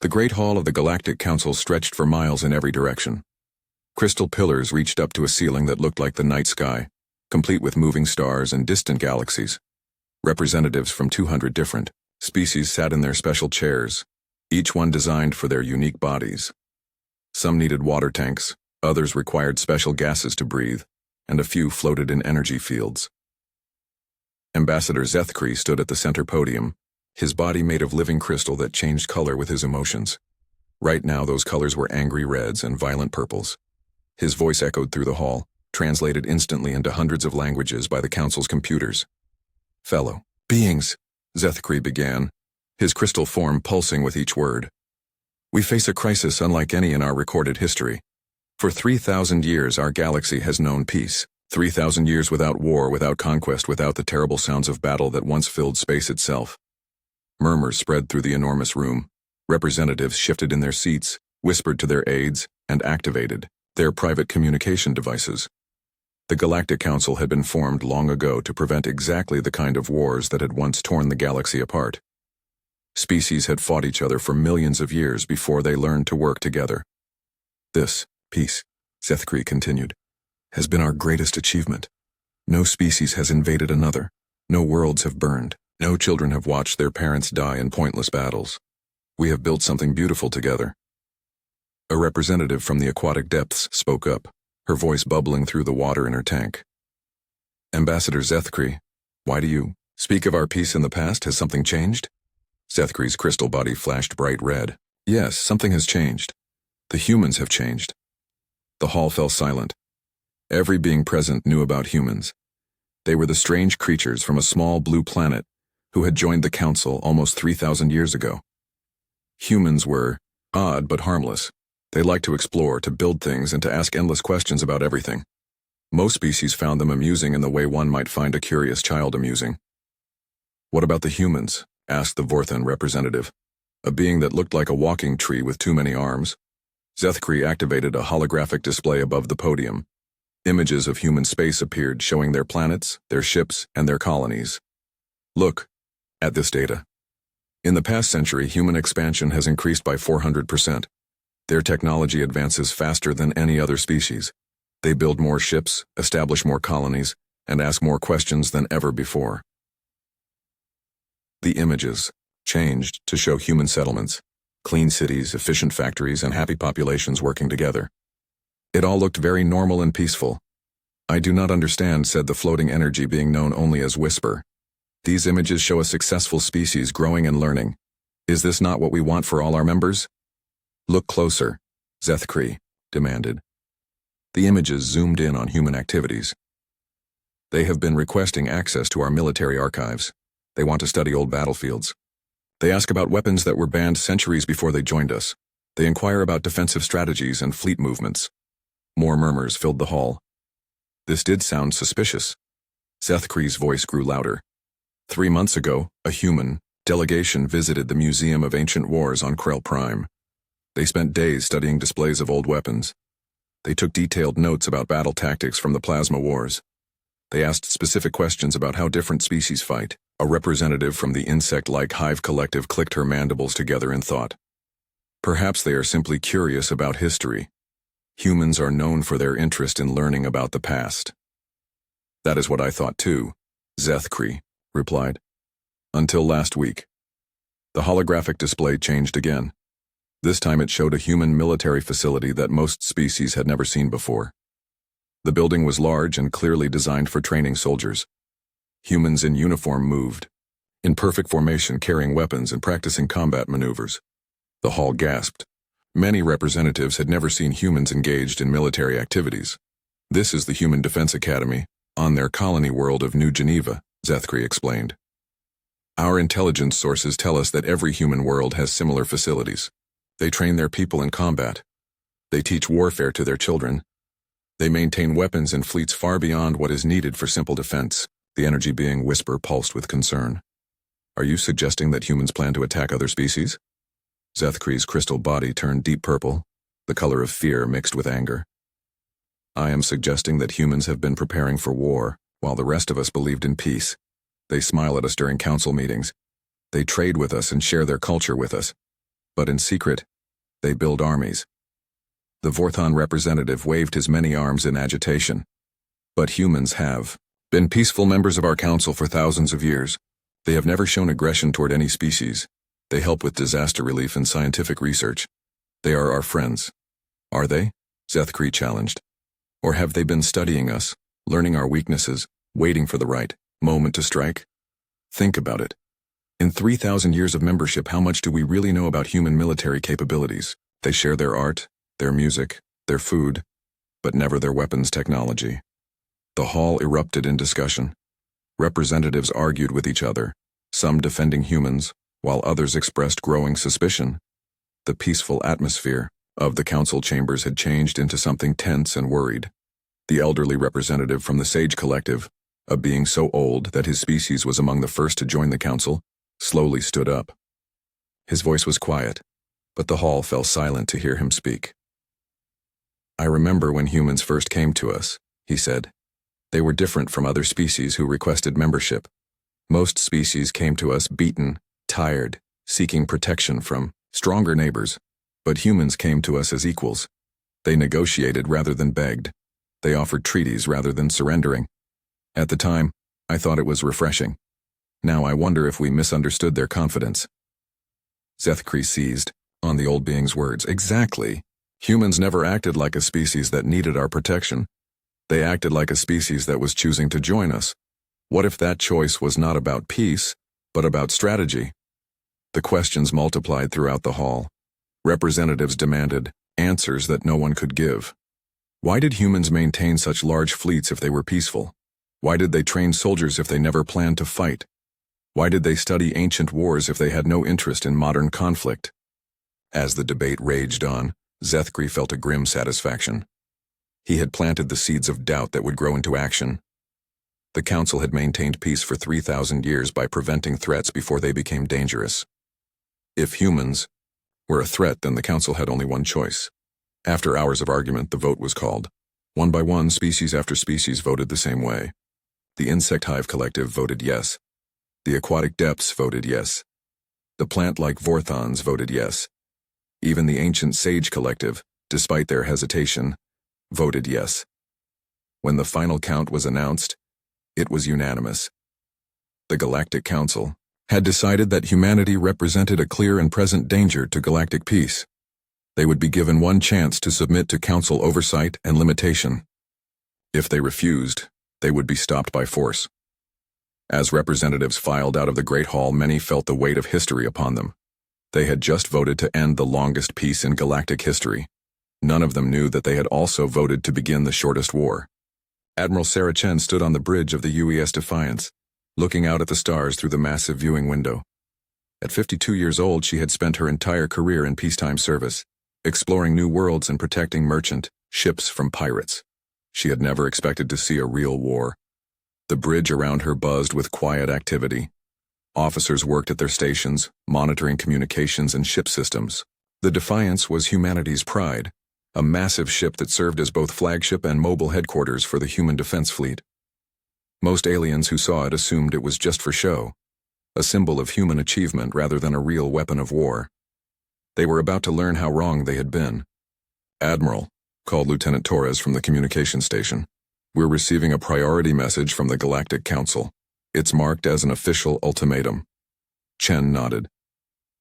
The great hall of the Galactic Council stretched for miles in every direction. Crystal pillars reached up to a ceiling that looked like the night sky, complete with moving stars and distant galaxies. Representatives from 200 different species sat in their special chairs, each one designed for their unique bodies. Some needed water tanks, others required special gases to breathe, and a few floated in energy fields. Ambassador Zethkri stood at the center podium, his body made of living crystal that changed color with his emotions. Right now those colors were angry reds and violent purples. His voice echoed through the hall, translated instantly into hundreds of languages by the Council's computers. "Fellow beings," Zethkri began, his crystal form pulsing with each word. "We face a crisis unlike any in our recorded history. For 3,000 years our galaxy has known peace. 3,000 years without war, without conquest, without the terrible sounds of battle that once filled space itself." Murmurs spread through the enormous room. Representatives shifted in their seats, whispered to their aides, and activated their private communication devices. The Galactic Council had been formed long ago to prevent exactly the kind of wars that had once torn the galaxy apart. Species had fought each other for millions of years before they learned to work together. "This peace," Zethkri continued, "has been our greatest achievement. No species has invaded another. No worlds have burned. No children have watched their parents die in pointless battles. We have built something beautiful together." A representative from the aquatic depths spoke up, her voice bubbling through the water in her tank. "Ambassador Zethkri, why do you speak of our peace in the past? Has something changed?" Zethkri's crystal body flashed bright red. "Yes, something has changed. The humans have changed." The hall fell silent. Every being present knew about humans. They were the strange creatures from a small blue planet who had joined the Council almost 3,000 years ago. Humans were odd but harmless. They liked to explore, to build things, and to ask endless questions about everything. Most species found them amusing in the way one might find a curious child amusing. "What about the humans?" asked the Vorthan representative, a being that looked like a walking tree with too many arms. Zethkri activated a holographic display above the podium. Images of human space appeared, showing their planets, their ships, and their colonies. "Look at this data. In the past century, human expansion has increased by 400%. Their technology advances faster than any other species. They build more ships, establish more colonies, and ask more questions than ever before." The images changed to show human settlements, clean cities, efficient factories, and happy populations working together. It all looked very normal and peaceful. "I do not understand," said the floating energy being known only as Whisper. "These images show a successful species growing and learning. Is this not what we want for all our members?" "Look closer," Zethkri demanded. The images zoomed in on human activities. "They have been requesting access to our military archives. They want to study old battlefields. They ask about weapons that were banned centuries before they joined us. They inquire about defensive strategies and fleet movements." More murmurs filled the hall. This did sound suspicious. Zethkri's voice grew louder. 3 months ago, a human delegation visited the Museum of Ancient Wars on Krell Prime. They spent days studying displays of old weapons. They took detailed notes about battle tactics from the plasma wars. They asked specific questions about how different species fight. A representative from the insect-like hive collective clicked her mandibles together in thought. "Perhaps they are simply curious about history. Humans are known for their interest in learning about the past." "That is what I thought too," Zethkri replied. "Until last week." The holographic display changed again. This time it showed a human military facility that most species had never seen before. The building was large and clearly designed for training soldiers. Humans in uniform moved, in perfect formation, carrying weapons and practicing combat maneuvers. The hall gasped. Many representatives had never seen humans engaged in military activities. "This is the Human Defense Academy, on their colony world of New Geneva," Zethkri explained. "Our intelligence sources tell us that every human world has similar facilities. They train their people in combat. They teach warfare to their children. They maintain weapons and fleets far beyond what is needed for simple defense." The energy being Whisper pulsed with concern. "Are you suggesting that humans plan to attack other species?" Zethkri's crystal body turned deep purple, the color of fear mixed with anger. "I am suggesting that humans have been preparing for war, while the rest of us believed in peace. They smile at us during council meetings. They trade with us and share their culture with us. but in secret, they build armies. The Vorthon representative waved his many arms in agitation. But humans have been peaceful members of our council for thousands of years. They have never shown aggression toward any species. They help with disaster relief and scientific research. They are our friends. Are they? Zethkree challenged. Or have they been studying us, learning our weaknesses, waiting for the right moment to strike? Think about it. In 3,000 years of membership, how much do we really know about human military capabilities? They share their art, their music, their food, but never their weapons technology. The hall erupted in discussion. Representatives argued with each other, some defending humans, while others expressed growing suspicion. The peaceful atmosphere of the council chambers had changed into something tense and worried. The elderly representative from the Sage Collective, a being so old that his species was among the first to join the council, slowly stood up. His voice was quiet, but the hall fell silent to hear him speak. I remember when humans first came to us, he said. They were different from other species who requested membership. Most species came to us beaten, tired, seeking protection from stronger neighbors. But humans came to us as equals. They negotiated rather than begged. They offered treaties rather than surrendering. At the time, I thought it was refreshing. Now I wonder if we misunderstood their confidence. Zethkree seized on the old being's words. Exactly. Humans never acted like a species that needed our protection. They acted like a species that was choosing to join us. What if that choice was not about peace, but about strategy? The questions multiplied throughout the hall. Representatives demanded answers that no one could give. Why did humans maintain such large fleets if they were peaceful? Why did they train soldiers if they never planned to fight? Why did they study ancient wars if they had no interest in modern conflict? As the debate raged on, Zethkree felt a grim satisfaction. He had planted the seeds of doubt that would grow into action. The council had maintained peace for 3,000 years by preventing threats before they became dangerous. If humans were a threat, then the council had only one choice. After hours of argument, the vote was called. One by one, species after species voted the same way. The insect hive collective voted yes. The aquatic depths voted yes. The plant-like Vorthons voted yes. Even the ancient sage collective, despite their hesitation, voted yes. When the final count was announced, it was unanimous. The Galactic Council had decided that humanity represented a clear and present danger to galactic peace. They would be given one chance to submit to council oversight and limitation. If they refused, they would be stopped by force. As representatives filed out of the Great Hall, many felt the weight of history upon them. They had just voted to end the longest peace in galactic history. None of them knew that they had also voted to begin the shortest war. Admiral Sarah Chen stood on the bridge of the UES Defiance, looking out at the stars through the massive viewing window. At 52 years old, she had spent her entire career in peacetime service, exploring new worlds and protecting merchant ships from pirates. She had never expected to see a real war. The bridge around her buzzed with quiet activity. Officers worked at their stations, monitoring communications and ship systems. The Defiance was humanity's pride, a massive ship that served as both flagship and mobile headquarters for the human defense fleet. Most aliens who saw it assumed it was just for show, a symbol of human achievement rather than a real weapon of war. They were about to learn how wrong they had been. "Admiral," called Lieutenant Torres from the communication station, "we're receiving a priority message from the Galactic Council. It's marked as an official ultimatum." Chen nodded.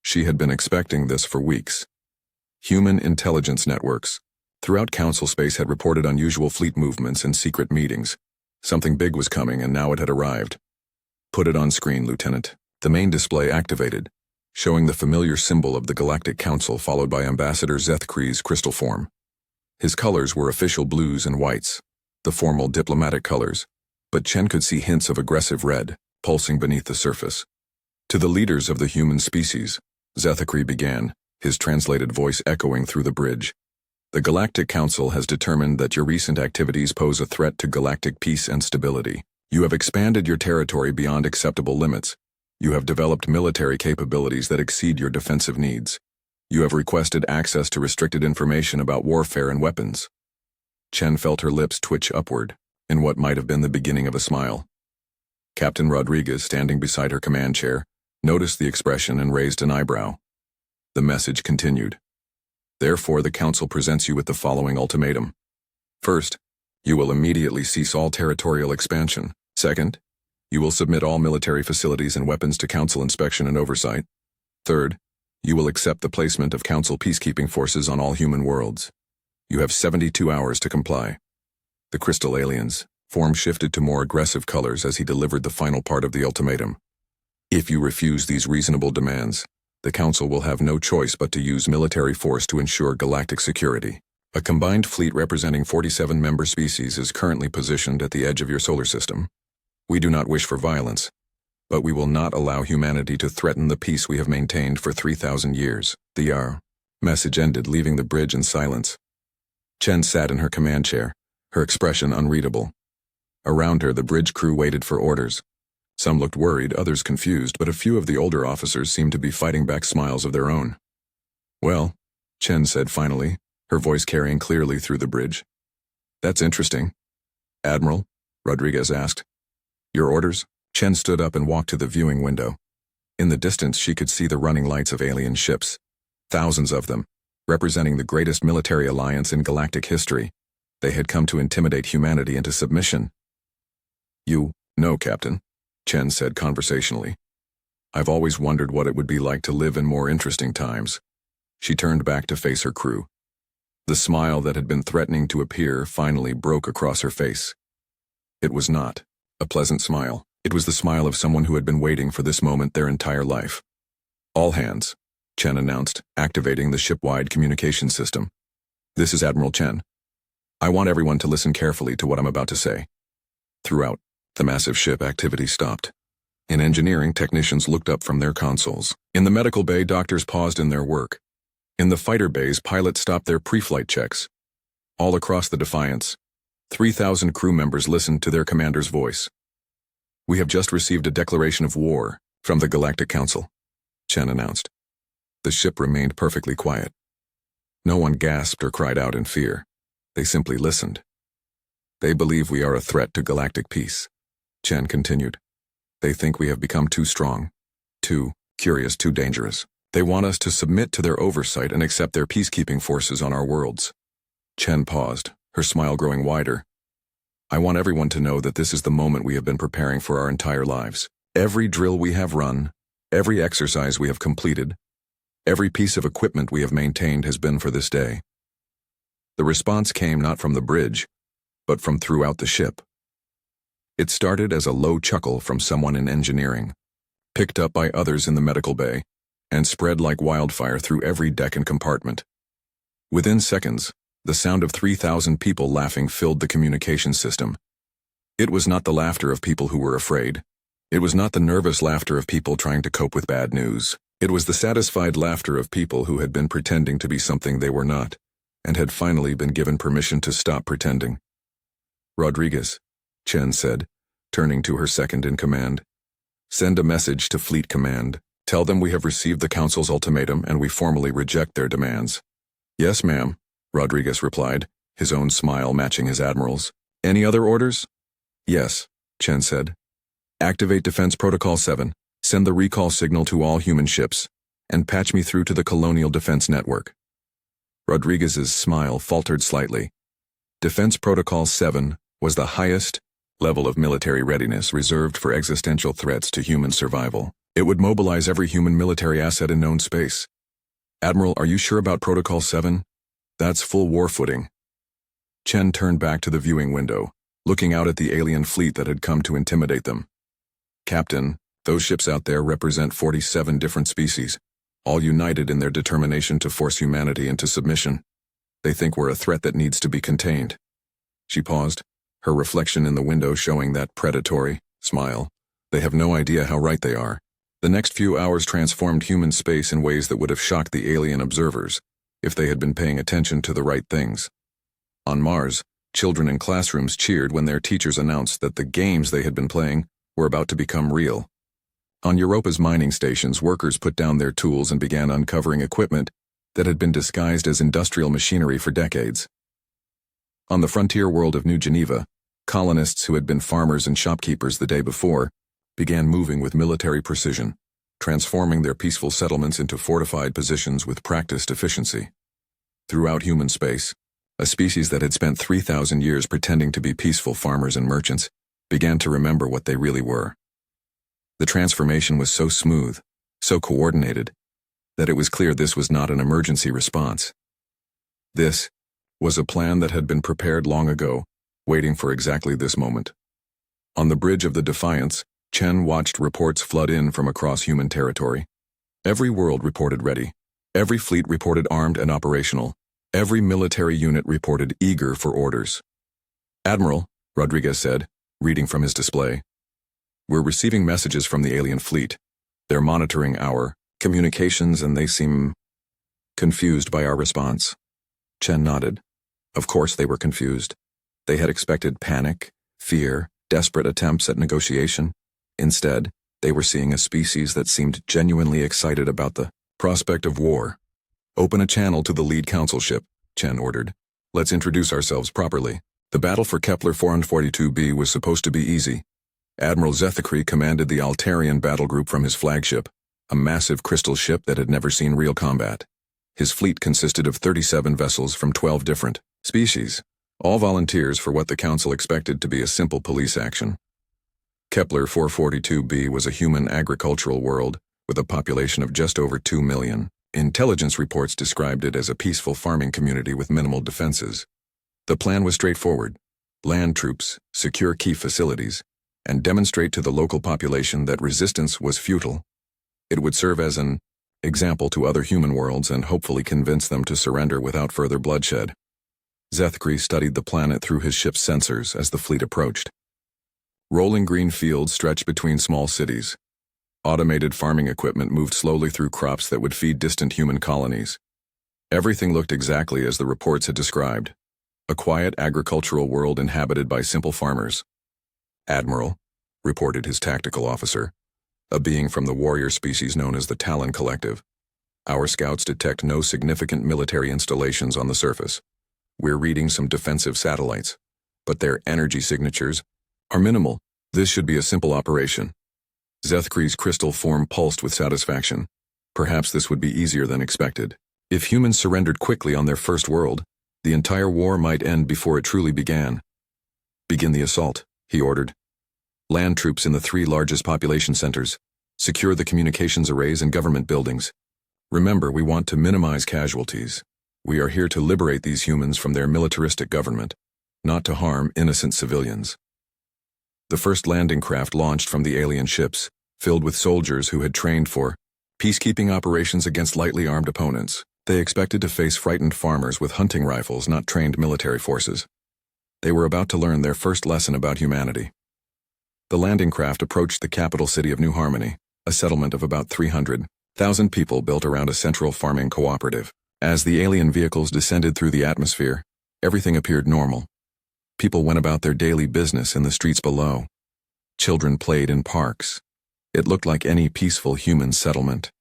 She had been expecting this for weeks. Human intelligence networks throughout Council space had reported unusual fleet movements and secret meetings. Something big was coming, and now it had arrived. "Put it on screen, Lieutenant." The main display activated, showing the familiar symbol of the Galactic Council followed by Ambassador Zethkree's crystal form. His colors were official blues and whites, the formal diplomatic colors, but Chen could see hints of aggressive red pulsing beneath the surface. "To the leaders of the human species," Zethkree began, his translated voice echoing through the bridge. "The Galactic Council has determined that your recent activities pose a threat to galactic peace and stability. You have expanded your territory beyond acceptable limits. You have developed military capabilities that exceed your defensive needs. You have requested access to restricted information about warfare and weapons." Chen felt her lips twitch upward, in what might have been the beginning of a smile. Captain Rodriguez, standing beside her command chair, noticed the expression and raised an eyebrow. The message continued. Therefore, the Council presents you with the following ultimatum. First, you will immediately cease all territorial expansion. Second, you will submit all military facilities and weapons to Council inspection and oversight. Third, you will accept the placement of Council peacekeeping forces on all human worlds. You have 72 hours to comply. The crystal alien's form shifted to more aggressive colors as he delivered the final part of the ultimatum. If you refuse these reasonable demands, the Council will have no choice but to use military force to ensure galactic security. A combined fleet representing 47 member species is currently positioned at the edge of your solar system. We do not wish for violence, but we will not allow humanity to threaten the peace we have maintained for 3,000 years. The message ended, leaving the bridge in silence. Chen sat in her command chair, her expression unreadable. Around her, the bridge crew waited for orders. Some looked worried, others confused, but a few of the older officers seemed to be fighting back smiles of their own. Well, Chen said finally, her voice carrying clearly through the bridge. That's interesting. Admiral, Rodriguez asked. Your orders? Chen stood up and walked to the viewing window. In the distance, she could see the running lights of alien ships. Thousands of them, representing the greatest military alliance in galactic history. They had come to intimidate humanity into submission. You know, Captain, Chen said conversationally. I've always wondered what it would be like to live in more interesting times. She turned back to face her crew. The smile that had been threatening to appear finally broke across her face. It was not a pleasant smile. It was the smile of someone who had been waiting for this moment their entire life. All hands, Chen announced, activating the ship-wide communication system. This is Admiral Chen. I want everyone to listen carefully to what I'm about to say. Throughout, the massive ship activity stopped. In engineering, technicians looked up from their consoles. In the medical bay, doctors paused in their work. In the fighter bays, pilots stopped their pre-flight checks. All across the Defiance, 3,000 crew members listened to their commander's voice. We have just received a declaration of war from the Galactic Council, Chen announced. The ship remained perfectly quiet. No one gasped or cried out in fear. They simply listened. They believe we are a threat to galactic peace, Chen continued. They think we have become too strong, too curious, too dangerous. They want us to submit to their oversight and accept their peacekeeping forces on our worlds. Chen paused, her smile growing wider. I want everyone to know that this is the moment we have been preparing for our entire lives. Every drill we have run, every exercise we have completed, every piece of equipment we have maintained has been for this day. The response came not from the bridge, but from throughout the ship. It started as a low chuckle from someone in engineering, picked up by others in the medical bay, and spread like wildfire through every deck and compartment. Within seconds, the sound of 3,000 people laughing filled the communication system. It was not the laughter of people who were afraid. It was not the nervous laughter of people trying to cope with bad news. It was the satisfied laughter of people who had been pretending to be something they were not, and had finally been given permission to stop pretending. Rodriguez, Chen said, turning to her second in command. Send a message to Fleet Command. Tell them we have received the Council's ultimatum and we formally reject their demands. Yes, ma'am, Rodriguez replied, his own smile matching his admiral's. Any other orders? Yes, Chen said. Activate Defense Protocol 7, send the recall signal to all human ships, and patch me through to the Colonial Defense Network. Rodriguez's smile faltered slightly. Defense Protocol 7 was the highest level of military readiness reserved for existential threats to human survival. It would mobilize every human military asset in known space. Admiral, are you sure about Protocol 7? That's full war footing. Chen turned back to the viewing window, looking out at the alien fleet that had come to intimidate them. Captain, those ships out there represent 47 different species, all united in their determination to force humanity into submission. They think we're a threat that needs to be contained. She paused, her reflection in the window showing that predatory smile. They have no idea how right they are. The next few hours transformed human space in ways that would have shocked the alien observers if they had been paying attention to the right things. On Mars, children in classrooms cheered when their teachers announced that the games they had been playing were about to become real. On Europa's mining stations, workers put down their tools and began uncovering equipment that had been disguised as industrial machinery for decades. On the frontier world of New Geneva, colonists who had been farmers and shopkeepers the day before began moving with military precision. transforming their peaceful settlements into fortified positions with practiced efficiency. Throughout human space, a species that had spent 3,000 years pretending to be peaceful farmers and merchants began to remember what they really were. The transformation was so smooth, so coordinated, that it was clear this was not an emergency response. This was a plan that had been prepared long ago, waiting for exactly this moment. On the bridge of the Defiance, Chen watched reports flood in from across human territory. Every world reported ready. Every fleet reported armed and operational. Every military unit reported eager for orders. "Admiral," Rodriguez said, reading from his display, "we're receiving messages from the alien fleet. They're monitoring our communications and they seem confused by our response." Chen nodded. Of course they were confused. They had expected panic, fear, desperate attempts at negotiation. Instead, they were seeing a species that seemed genuinely excited about the prospect of war. "Open a channel to the lead council ship," Chen ordered. "Let's introduce ourselves properly." The battle for Kepler 442b was supposed to be easy. Admiral Zethikri commanded the Altarian battle group from his flagship, a massive crystal ship that had never seen real combat. His fleet consisted of 37 vessels from 12 different species, all volunteers for what the council expected to be a simple police action. Kepler 442b was a human agricultural world with a population of just over 2 million. Intelligence reports described it as a peaceful farming community with minimal defenses. The plan was straightforward: land troops, secure key facilities, and demonstrate to the local population that resistance was futile. It would serve as an example to other human worlds and hopefully convince them to surrender without further bloodshed. Zethikri studied the planet through his ship's sensors as the fleet approached. Rolling green fields stretched between small cities. Automated farming equipment moved slowly through crops that would feed distant human colonies. Everything looked exactly as the reports had described: a quiet agricultural world inhabited by simple farmers. "Admiral," reported his tactical officer, a being from the warrior species known as the Talon Collective, "our scouts detect no significant military installations on the surface. We're reading some defensive satellites, but their energy signatures are minimal. This should be a simple operation." Zethikri's crystal form pulsed with satisfaction. Perhaps this would be easier than expected. If humans surrendered quickly on their first world, the entire war might end before it truly began. "Begin the assault," he ordered. "Land troops in the 3 largest population centers. Secure the communications arrays and government buildings. Remember, we want to minimize casualties. We are here to liberate these humans from their militaristic government, not to harm innocent civilians." The first landing craft launched from the alien ships, filled with soldiers who had trained for peacekeeping operations against lightly armed opponents. They expected to face frightened farmers with hunting rifles, not trained military forces. They were about to learn their first lesson about humanity. The landing craft approached the capital city of New Harmony, a settlement of about 300,000 people built around a central farming cooperative. As the alien vehicles descended through the atmosphere, everything appeared normal. People went about their daily business in the streets below. Children played in parks. It looked like any peaceful human settlement.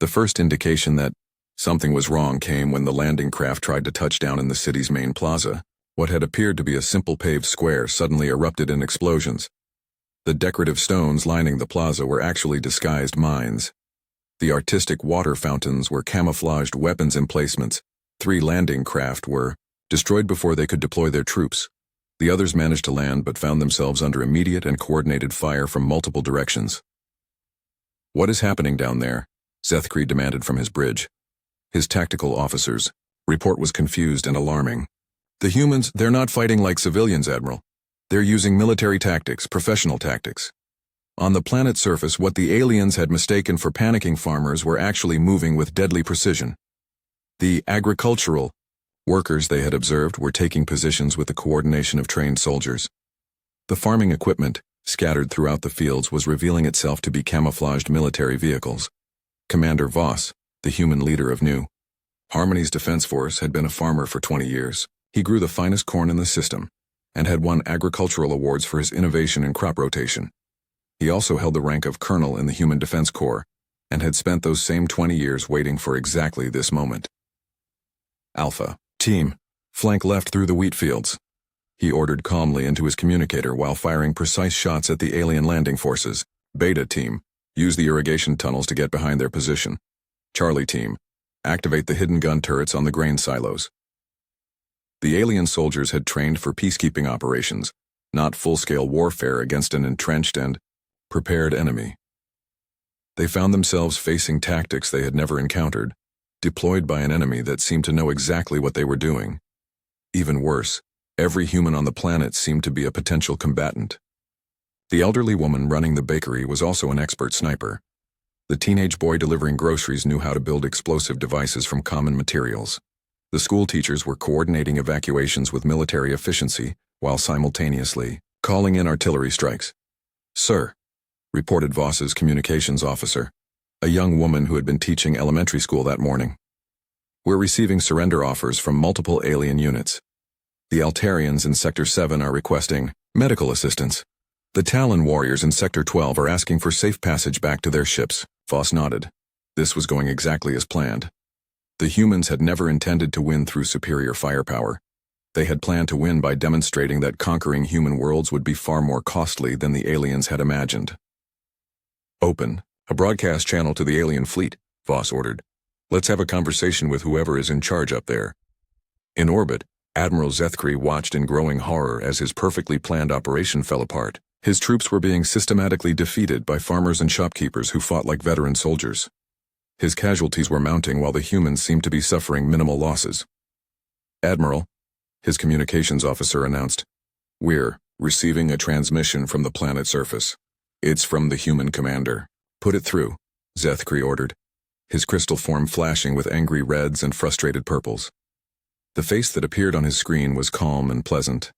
The first indication that something was wrong came when the landing craft tried to touch down in the city's main plaza. What had appeared to be a simple paved square suddenly erupted in explosions. The decorative stones lining the plaza were actually disguised mines. The artistic water fountains were camouflaged weapons emplacements. 3 landing craft were destroyed before they could deploy their troops. The others managed to land but found themselves under immediate and coordinated fire from multiple directions. "What is happening down there?" Zethikri demanded from his bridge. His tactical officer's report was confused and alarming. "The humans, they're not fighting like civilians, Admiral. They're using military tactics, professional tactics. On the planet's surface, what the aliens had mistaken for panicking farmers were actually moving with deadly precision. The agricultural workers they had observed were taking positions with the coordination of trained soldiers. The farming equipment, scattered throughout the fields, was revealing itself to be camouflaged military vehicles. Commander Voss, the human leader of New Harmony's defense force, had been a farmer for 20 years. He grew the finest corn in the system, and had won agricultural awards for his innovation in crop rotation. He also held the rank of colonel in the Human Defense Corps, and had spent those same 20 years waiting for exactly this moment. "Alpha Team, flank left through the wheat fields," he ordered calmly into his communicator while firing precise shots at the alien landing forces. "Beta Team, Use the irrigation tunnels to get behind their position. Charlie Team, activate the hidden gun turrets on the grain silos. The alien soldiers had trained for peacekeeping operations, not full-scale warfare against an entrenched and prepared enemy. They found themselves facing tactics they had never encountered, deployed by an enemy that seemed to know exactly what they were doing. Even worse, every human on the planet seemed to be a potential combatant. The elderly woman running the bakery was also an expert sniper. The teenage boy delivering groceries knew how to build explosive devices from common materials. The school teachers were coordinating evacuations with military efficiency while simultaneously calling in artillery strikes. "Sir," reported Voss's communications officer, a young woman who had been teaching elementary school that morning. "We're receiving surrender offers from multiple alien units. The Altarians in Sector 7 are requesting medical assistance. The Talon warriors in Sector 12 are asking for safe passage back to their ships." Voss nodded. This was going exactly as planned. The humans had never intended to win through superior firepower. They had planned to win by demonstrating that conquering human worlds would be far more costly than the aliens had imagined. "Open a broadcast channel to the alien fleet," Voss ordered. "Let's have a conversation with whoever is in charge up there." In orbit, Admiral Zethkri watched in growing horror as his perfectly planned operation fell apart. His troops were being systematically defeated by farmers and shopkeepers who fought like veteran soldiers. His casualties were mounting while the humans seemed to be suffering minimal losses. "Admiral," his communications officer announced, "we're receiving a transmission from the planet surface. It's from the human commander." "Put it through," Zethkri ordered, his crystal form flashing with angry reds and frustrated purples. The face that appeared on his screen was calm and pleasant.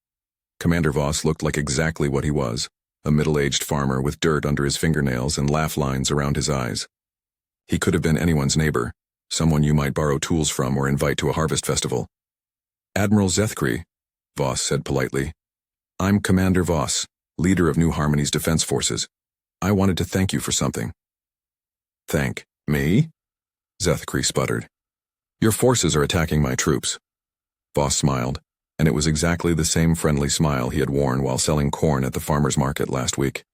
Commander Voss looked like exactly what he was, a middle-aged farmer with dirt under his fingernails and laugh lines around his eyes. He could have been anyone's neighbor, someone you might borrow tools from or invite to a harvest festival. "Admiral Zethkri," Voss said politely. "I'm Commander Voss, leader of New Harmony's defense forces. I wanted to thank you for something." "Thank me?" Zethkri sputtered. "Your forces are attacking my troops." Voss smiled, and it was exactly the same friendly smile he had worn while selling corn at the farmer's market last week.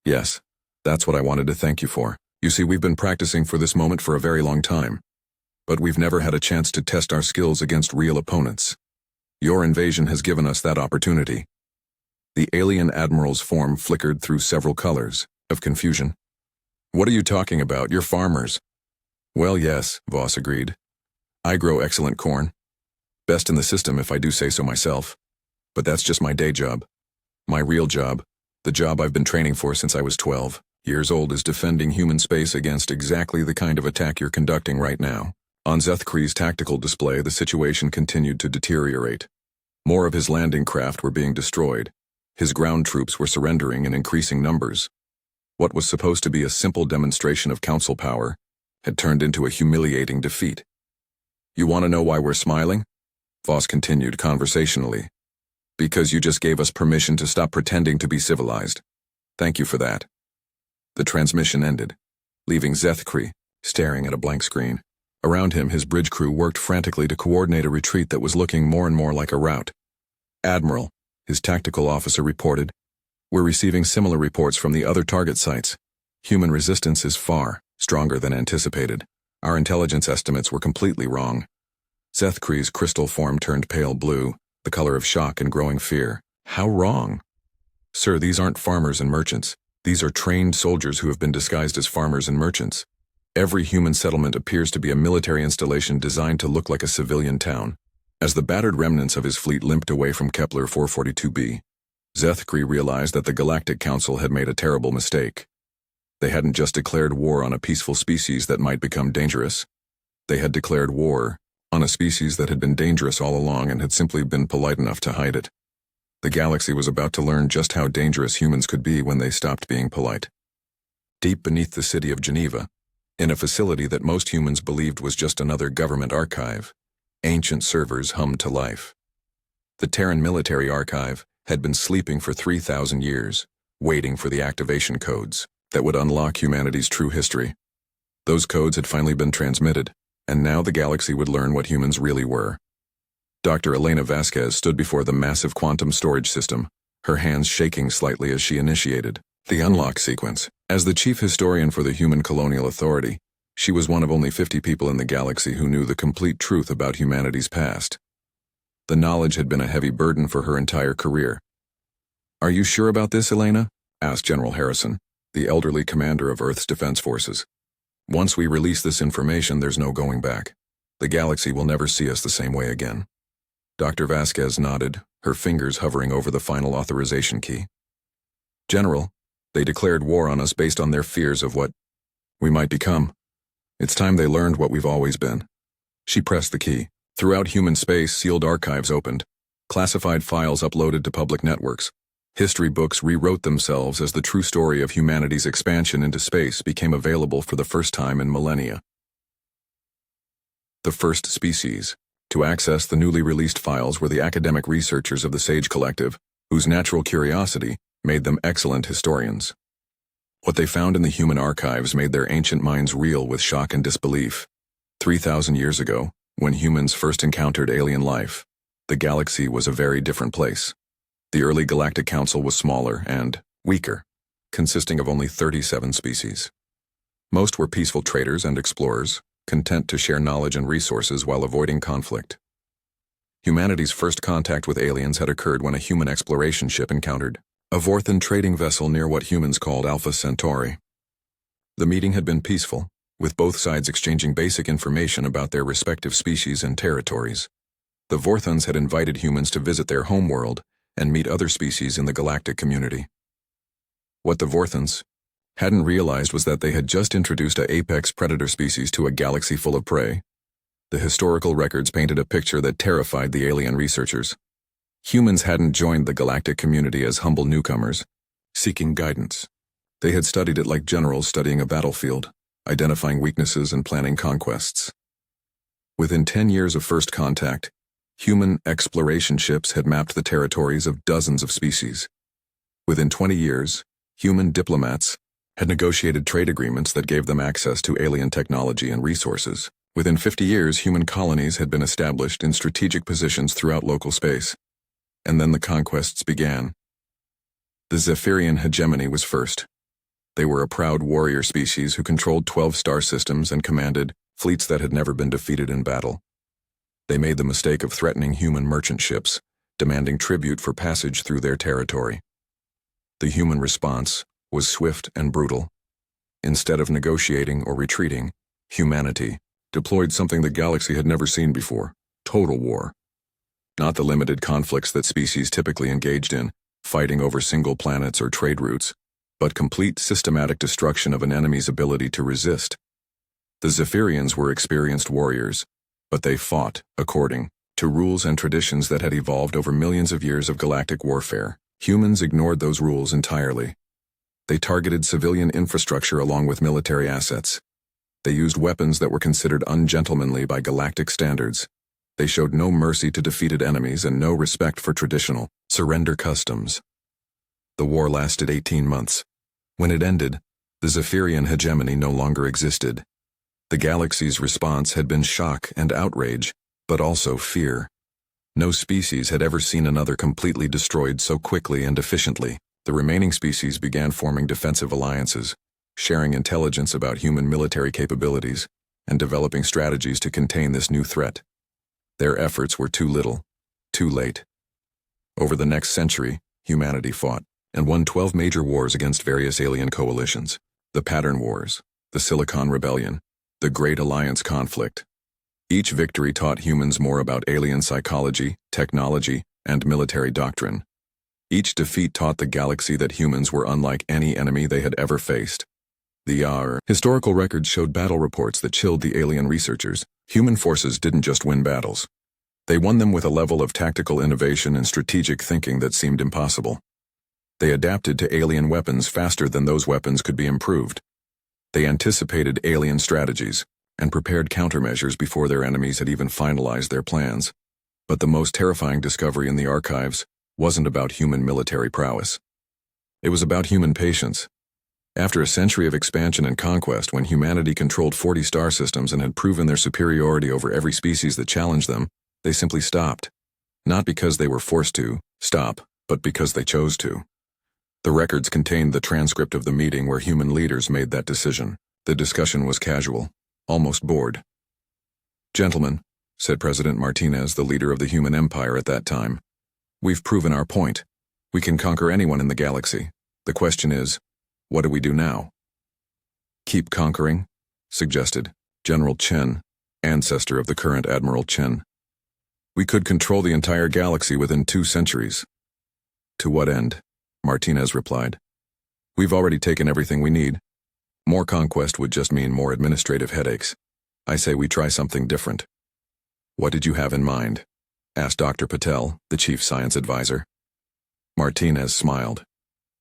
"Yes, that's what I wanted to thank you for. You see, we've been practicing for this moment for a very long time, but we've never had a chance to test our skills against real opponents. Your invasion has given us that opportunity." The alien admiral's form flickered through several colors of confusion. "What are you talking about? You're farmers." "Well, yes," Voss agreed. "I grow excellent corn. Best in the system if I do say so myself. But that's just my day job. My real job, the job I've been training for since I was 12 years old, is defending human space against exactly the kind of attack you're conducting right now." On Zethkri's tactical display, the situation continued to deteriorate. More of his landing craft were being destroyed. His ground troops were surrendering in increasing numbers. What was supposed to be a simple demonstration of council power had turned into a humiliating defeat. "You want to know why we're smiling?" Voss continued conversationally. "Because you just gave us permission to stop pretending to be civilized. Thank you for that." The transmission ended, leaving Zethkri staring at a blank screen. Around him, his bridge crew worked frantically to coordinate a retreat that was looking more and more like a rout. "Admiral," his tactical officer reported, "we're receiving similar reports from the other target sites. Human resistance is far stronger than anticipated. Our intelligence estimates were completely wrong." Zethkri's crystal form turned pale blue, the color of shock and growing fear. "How wrong?" "Sir, these aren't farmers and merchants. These are trained soldiers who have been disguised as farmers and merchants. Every human settlement appears to be a military installation designed to look like a civilian town." As the battered remnants of his fleet limped away from Kepler 442b, Zethkri realized that the Galactic Council had made a terrible mistake. They hadn't just declared war on a peaceful species that might become dangerous. They had declared war on a species that had been dangerous all along and had simply been polite enough to hide it. The galaxy was about to learn just how dangerous humans could be when they stopped being polite. Deep beneath the city of Geneva, in a facility that most humans believed was just another government archive, ancient servers hummed to life. The Terran Military Archive had been sleeping for 3,000 years, waiting for the activation codes that would unlock humanity's true history. Those codes had finally been transmitted, and now the galaxy would learn what humans really were. Dr. Elena Vasquez stood before the massive quantum storage system, her hands shaking slightly as she initiated. The unlock sequence. As the chief historian for the Human Colonial Authority, she was one of only 50 people in the galaxy who knew the complete truth about humanity's past. The knowledge had been a heavy burden for her entire career. "Are you sure about this, Elena?" asked General Harrison, the elderly commander of Earth's defense forces. "Once we release this information, there's no going back. The galaxy will never see us the same way again." Dr. Vasquez nodded, her fingers hovering over the final authorization key. "General, they declared war on us based on their fears of what we might become. It's time they learned what we've always been." She pressed the key. Throughout human space, sealed archives opened. Classified files uploaded to public networks. History books rewrote themselves as the true story of humanity's expansion into space became available for the first time in millennia. The first species to access the newly released files were the academic researchers of the Sage Collective, whose natural curiosity made them excellent historians. What they found in the human archives made their ancient minds reel with shock and disbelief. 3,000 years ago, when humans first encountered alien life, the galaxy was a very different place. The early Galactic Council was smaller and weaker, consisting of only 37 species. Most were peaceful traders and explorers, content to share knowledge and resources while avoiding conflict. Humanity's first contact with aliens had occurred when a human exploration ship encountered a Vorthan trading vessel near what humans called Alpha Centauri. The meeting had been peaceful, with both sides exchanging basic information about their respective species and territories. The Vorthans had invited humans to visit their homeworld and meet other species in the galactic community. What the Vorthans hadn't realized was that they had just introduced an apex predator species to a galaxy full of prey. The historical records painted a picture that terrified the alien researchers. Humans hadn't joined the galactic community as humble newcomers, seeking guidance. They had studied it like generals studying a battlefield, identifying weaknesses and planning conquests. Within 10 years of first contact, human exploration ships had mapped the territories of dozens of species. Within 20 years, human diplomats had negotiated trade agreements that gave them access to alien technology and resources. Within 50 years, human colonies had been established in strategic positions throughout local space. And then the conquests began. The Zephyrian hegemony was first. They were a proud warrior species who controlled 12 star systems and commanded fleets that had never been defeated in battle. They made the mistake of threatening human merchant ships, demanding tribute for passage through their territory. The human response was swift and brutal. Instead of negotiating or retreating, humanity deployed something the galaxy had never seen before: total war. Not the limited conflicts that species typically engaged in, fighting over single planets or trade routes, but complete systematic destruction of an enemy's ability to resist. The Zephyrians were experienced warriors, but they fought according to rules and traditions that had evolved over millions of years of galactic warfare. Humans ignored those rules entirely. They targeted civilian infrastructure along with military assets. They used weapons that were considered ungentlemanly by galactic standards. They showed no mercy to defeated enemies and no respect for traditional surrender customs. The war lasted 18 months. When it ended, the Zephyrian hegemony no longer existed. The galaxy's response had been shock and outrage, but also fear. No species had ever seen another completely destroyed so quickly and efficiently. The remaining species began forming defensive alliances, sharing intelligence about human military capabilities, and developing strategies to contain this new threat. Their efforts were too little, too late. Over the next century, humanity fought and won 12 major wars against various alien coalitions: the Pattern Wars, the Silicon Rebellion, the Great Alliance conflict. Each victory taught humans more about alien psychology, technology, and military doctrine. Each defeat taught the galaxy that humans were unlike any enemy they had ever faced. The historical records showed battle reports that chilled the alien researchers. Human forces didn't just win battles. They won them with a level of tactical innovation and strategic thinking that seemed impossible. They adapted to alien weapons faster than those weapons could be improved. They anticipated alien strategies and prepared countermeasures before their enemies had even finalized their plans. But the most terrifying discovery in the archives wasn't about human military prowess. It was about human patience. After a century of expansion and conquest, when humanity controlled 40 star systems and had proven their superiority over every species that challenged them, they simply stopped. Not because they were forced to stop, but because they chose to. The records contained the transcript of the meeting where human leaders made that decision. The discussion was casual, almost bored. "Gentlemen," said President Martinez, the leader of the human empire at that time, "we've proven our point. We can conquer anyone in the galaxy. The question is, what do we do now?" "Keep conquering," suggested General Chen, ancestor of the current Admiral Chen. "We could control the entire galaxy within 2 centuries. "To what end?" Martinez replied. "We've already taken everything we need. More conquest would just mean more administrative headaches. I say we try something different." "What did you have in mind?" asked Dr. Patel, the chief science advisor. Martinez smiled.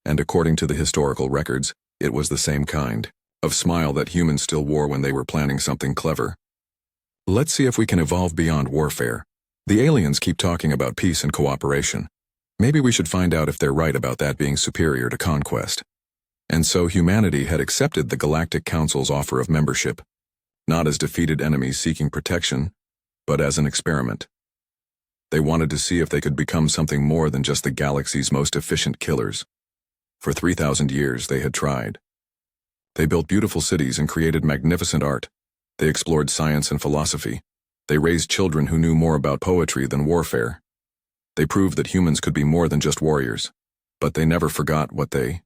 And according to the historical records, it was the same kind of smile that humans still wore when they were planning something clever. "Let's see if we can evolve beyond warfare. The aliens keep talking about peace and cooperation. Maybe we should find out if they're right about that being superior to conquest." And so humanity had accepted the Galactic Council's offer of membership, not as defeated enemies seeking protection, but as an experiment. They wanted to see if they could become something more than just the galaxy's most efficient killers. For 3,000 years they had tried. They built beautiful cities and created magnificent art. They explored science and philosophy. They raised children who knew more about poetry than warfare. They proved that humans could be more than just warriors. But they never forgot what the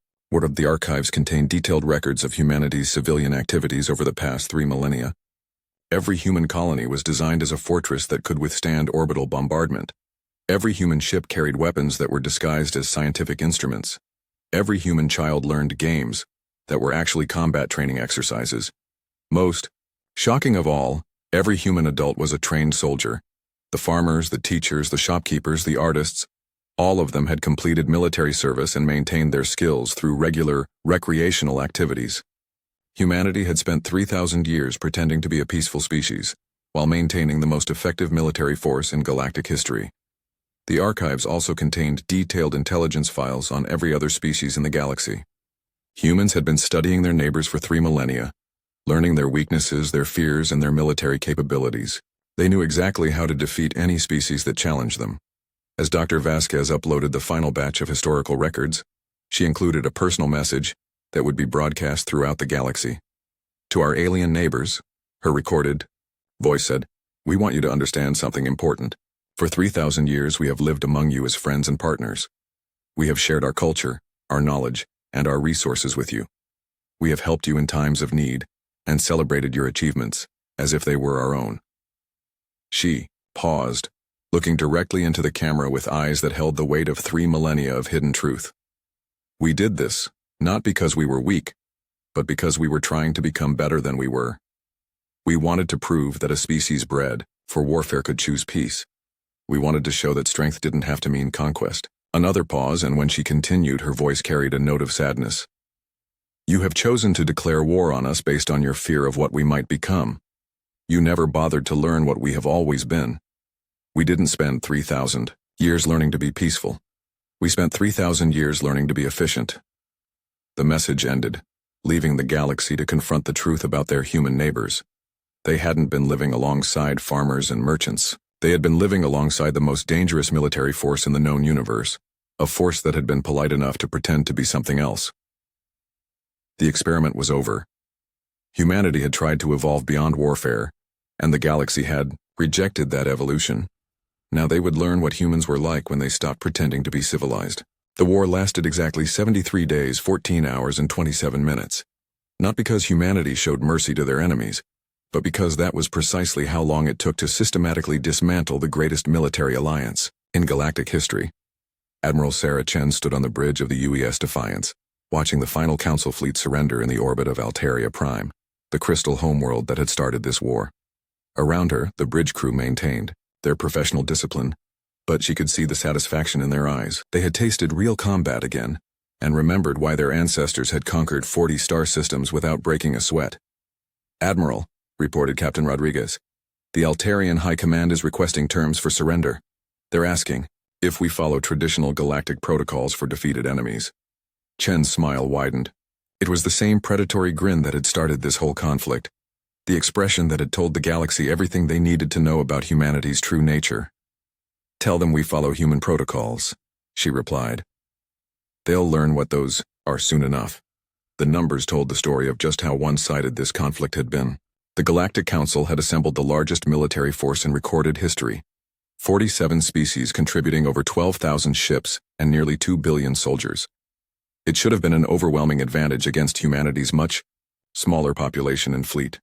archives contained detailed records of humanity's civilian activities over the past 3 millennia. Every human colony was designed as a fortress that could withstand orbital bombardment. Every human ship carried weapons that were disguised as scientific instruments. Every human child learned games that were actually combat training exercises. Most, shocking of all, every human adult was a trained soldier. The farmers, the teachers, the shopkeepers, the artists, all of them had completed military service and maintained their skills through regular, recreational activities. Humanity had spent 3,000 years pretending to be a peaceful species, while maintaining the most effective military force in galactic history. The archives also contained detailed intelligence files on every other species in the galaxy. Humans had been studying their neighbors for 3 millennia, learning their weaknesses, their fears, and their military capabilities. They knew exactly how to defeat any species that challenged them. As Dr. Vasquez uploaded the final batch of historical records, she included a personal message that would be broadcast throughout the galaxy. "To our alien neighbors," her recorded voice said, "we want you to understand something important. For 3,000 years we have lived among you as friends and partners. We have shared our culture, our knowledge, and our resources with you. We have helped you in times of need, and celebrated your achievements, as if they were our own." She paused, looking directly into the camera with eyes that held the weight of 3 millennia of hidden truth. "We did this, not because we were weak, but because we were trying to become better than we were. We wanted to prove that a species bred for warfare could choose peace. We wanted to show that strength didn't have to mean conquest." Another pause, and when she continued, her voice carried a note of sadness. "You have chosen to declare war on us based on your fear of what we might become. You never bothered to learn what we have always been. We didn't spend 3,000 years learning to be peaceful. We spent 3,000 years learning to be efficient." The message ended, leaving the galaxy to confront the truth about their human neighbors. They hadn't been living alongside farmers and merchants. They had been living alongside the most dangerous military force in the known universe, a force that had been polite enough to pretend to be something else. The experiment was over. Humanity had tried to evolve beyond warfare, and the galaxy had rejected that evolution. Now they would learn what humans were like when they stopped pretending to be civilized. The war lasted exactly 73 days, 14 hours, and 27 minutes. Not because humanity showed mercy to their enemies, but because that was precisely how long it took to systematically dismantle the greatest military alliance in galactic history. Admiral Sarah Chen stood on the bridge of the UES Defiance, watching the final Council fleet surrender in the orbit of Altaria Prime, the crystal homeworld that had started this war. Around her, the bridge crew maintained their professional discipline, but she could see the satisfaction in their eyes. They had tasted real combat again, and remembered why their ancestors had conquered 40 star systems without breaking a sweat. "Admiral," reported Captain Rodriguez, "the Altarian High Command is requesting terms for surrender. They're asking if we follow traditional galactic protocols for defeated enemies." Chen's smile widened. It was the same predatory grin that had started this whole conflict, the expression that had told the galaxy everything they needed to know about humanity's true nature. "Tell them we follow human protocols," she replied. They'll learn what those are soon enough. The numbers told the story of just how one-sided this conflict had been. The Galactic Council had assembled the largest military force in recorded history, 47 species contributing over 12,000 ships and nearly 2 billion soldiers. It should have been an overwhelming advantage against humanity's much smaller population and fleet.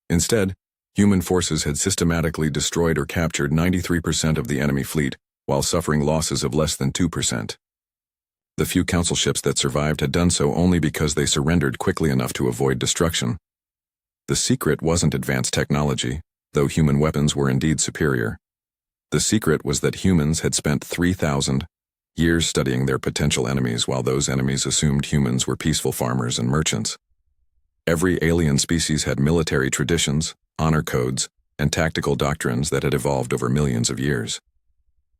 Instead, human forces had systematically destroyed or captured 93% of the enemy fleet, while suffering losses of less than 2%. The few council ships that survived had done so only because they surrendered quickly enough to avoid destruction. The secret wasn't advanced technology, though human weapons were indeed superior. The secret was that humans had spent 3,000 years studying their potential enemies while those enemies assumed humans were peaceful farmers and merchants. Every alien species had military traditions, honor codes, and tactical doctrines that had evolved over millions of years.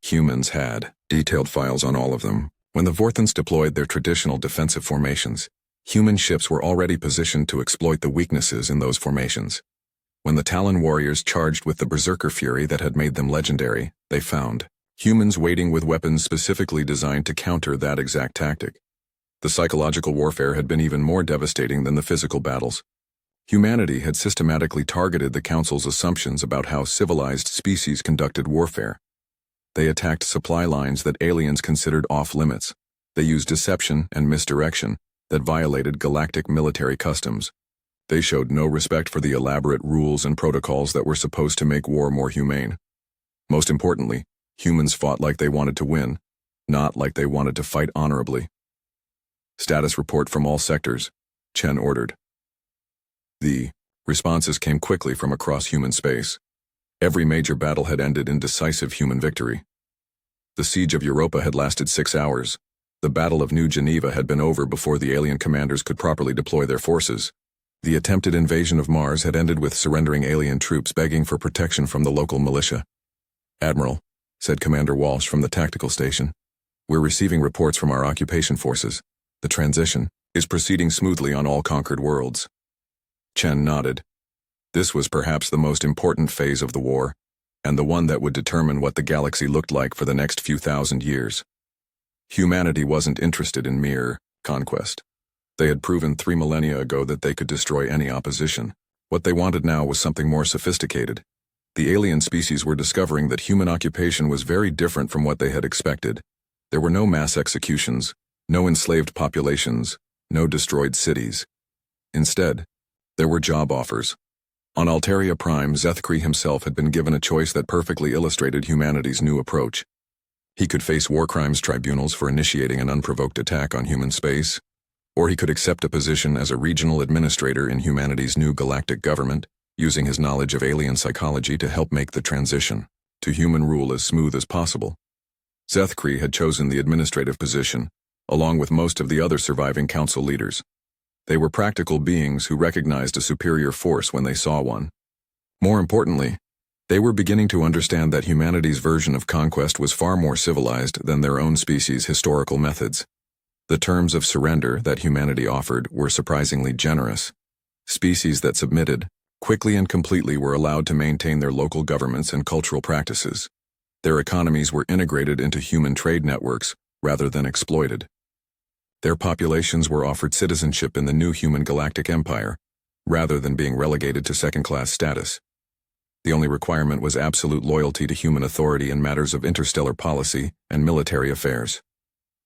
Humans had detailed files on all of them. When the Vorthans deployed their traditional defensive formations, human ships were already positioned to exploit the weaknesses in those formations. When the Talon warriors charged with the berserker fury that had made them legendary, they found humans waiting with weapons specifically designed to counter that exact tactic. The psychological warfare had been even more devastating than the physical battles. Humanity had systematically targeted the Council's assumptions about how civilized species conducted warfare. They attacked supply lines that aliens considered off-limits. They used deception and misdirection that violated galactic military customs. They showed no respect for the elaborate rules and protocols that were supposed to make war more humane. Most importantly, humans fought like they wanted to win, not like they wanted to fight honorably. Status report from all sectors, Chen ordered. The responses came quickly from across human space. Every major battle had ended in decisive human victory. The siege of Europa had lasted 6 hours. The Battle of New Geneva had been over before the alien commanders could properly deploy their forces. The attempted invasion of Mars had ended with surrendering alien troops begging for protection from the local militia. "Admiral," said Commander Walsh from the tactical station, "we're receiving reports from our occupation forces. The transition is proceeding smoothly on all conquered worlds." Chen nodded. This was perhaps the most important phase of the war, and the one that would determine what the galaxy looked like for the next few thousand years. Humanity wasn't interested in mere conquest. They had proven 3 millennia ago that they could destroy any opposition. What they wanted now was something more sophisticated. The alien species were discovering that human occupation was very different from what they had expected. There were no mass executions, no enslaved populations, no destroyed cities. Instead, there were job offers. On Alteria Prime, Zethkri himself had been given a choice that perfectly illustrated humanity's new approach. He could face war crimes tribunals for initiating an unprovoked attack on human space, or he could accept a position as a regional administrator in humanity's new galactic government, using his knowledge of alien psychology to help make the transition to human rule as smooth as possible. Zethkri had chosen the administrative position, along with most of the other surviving council leaders. They were practical beings who recognized a superior force when they saw one. More importantly, they were beginning to understand that humanity's version of conquest was far more civilized than their own species' historical methods. The terms of surrender that humanity offered were surprisingly generous. Species that submitted, quickly and completely, were allowed to maintain their local governments and cultural practices. Their economies were integrated into human trade networks rather than exploited. Their populations were offered citizenship in the new human galactic empire, rather than being relegated to second-class status. The only requirement was absolute loyalty to human authority in matters of interstellar policy and military affairs.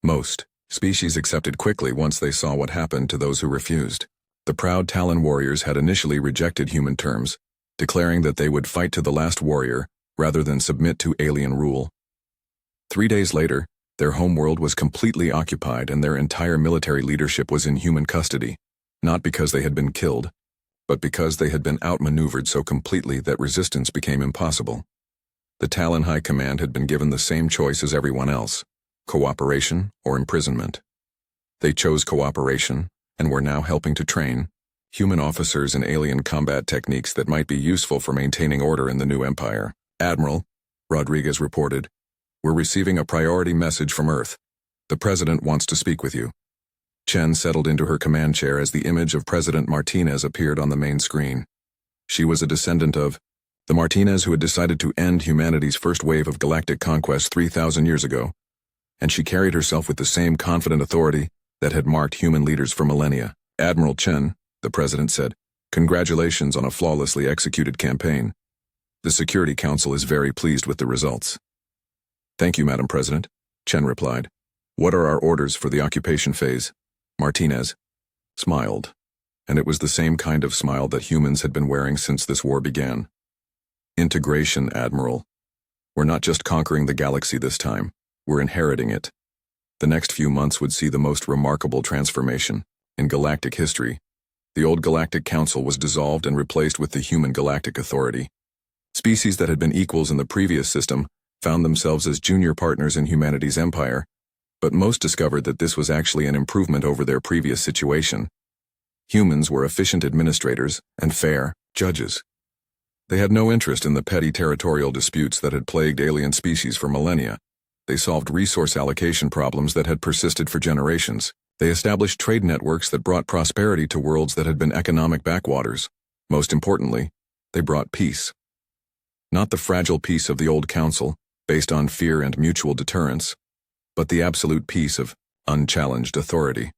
Most species accepted quickly once they saw what happened to those who refused. The proud Talon warriors had initially rejected human terms, declaring that they would fight to the last warrior rather than submit to alien rule. 3 days later, their homeworld was completely occupied and their entire military leadership was in human custody, not because they had been killed, but because they had been outmaneuvered so completely that resistance became impossible. The Talon High Command had been given the same choice as everyone else: cooperation or imprisonment. They chose cooperation and were now helping to train human officers in alien combat techniques that might be useful for maintaining order in the new empire. "Admiral," Rodriguez reported, "we're receiving a priority message from Earth. The President wants to speak with you." Chen settled into her command chair as the image of President Martinez appeared on the main screen. She was a descendant of the Martinez who had decided to end humanity's first wave of galactic conquest 3,000 years ago. and she carried herself with the same confident authority that had marked human leaders for millennia. "Admiral Chen," the president said, "congratulations on a flawlessly executed campaign. The Security Council is very pleased with the results." "Thank you, Madam President," Chen replied. "What are our orders for the occupation phase?" Martinez smiled, and it was the same kind of smile that humans had been wearing since this war began. "Integration, Admiral. We're not just conquering the galaxy this time, we're inheriting it." The next few months would see the most remarkable transformation in galactic history. The old Galactic Council was dissolved and replaced with the Human Galactic Authority. Species that had been equals in the previous system found themselves as junior partners in humanity's empire, but most discovered that this was actually an improvement over their previous situation. Humans were efficient administrators and fair judges. They had no interest in the petty territorial disputes that had plagued alien species for millennia. They solved resource allocation problems that had persisted for generations. They established trade networks that brought prosperity to worlds that had been economic backwaters. Most importantly, they brought peace. Not the fragile peace of the old council, based on fear and mutual deterrence, but the absolute peace of unchallenged authority.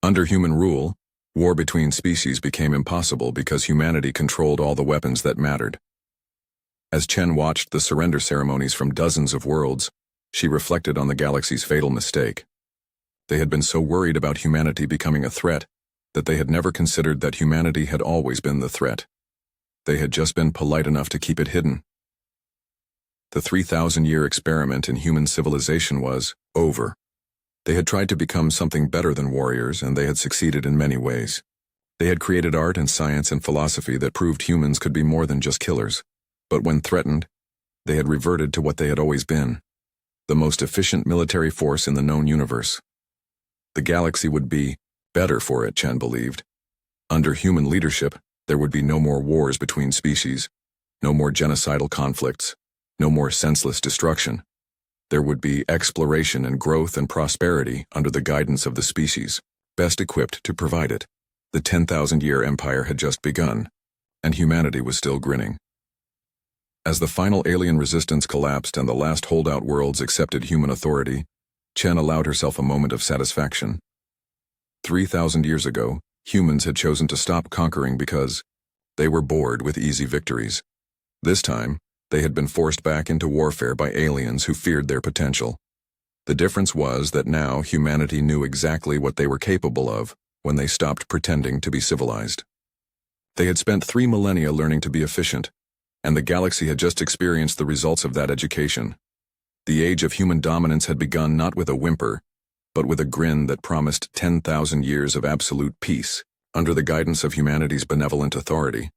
Under human rule, war between species became impossible because humanity controlled all the weapons that mattered. As Chen watched the surrender ceremonies from dozens of worlds, she reflected on the galaxy's fatal mistake. They had been so worried about humanity becoming a threat that they had never considered that humanity had always been the threat. They had just been polite enough to keep it hidden. The 3,000-year experiment in human civilization was over. They had tried to become something better than warriors, and they had succeeded in many ways. They had created art and science and philosophy that proved humans could be more than just killers. But when threatened, they had reverted to what they had always been: the most efficient military force in the known universe. The galaxy would be better for it, Chen believed. Under human leadership, there would be no more wars between species, no more genocidal conflicts, no more senseless destruction. There would be exploration and growth and prosperity under the guidance of the species, best equipped to provide it. The 10,000-year empire had just begun, and humanity was still grinning. As the final alien resistance collapsed and the last holdout worlds accepted human authority, Chen allowed herself a moment of satisfaction. 3,000 years ago, humans had chosen to stop conquering because they were bored with easy victories. This time, they had been forced back into warfare by aliens who feared their potential. The difference was that now humanity knew exactly what they were capable of when they stopped pretending to be civilized. They had spent 3 millennia learning to be efficient, and the galaxy had just experienced the results of that education. The age of human dominance had begun not with a whimper, but with a grin that promised 10,000 years of absolute peace, under the guidance of humanity's benevolent authority.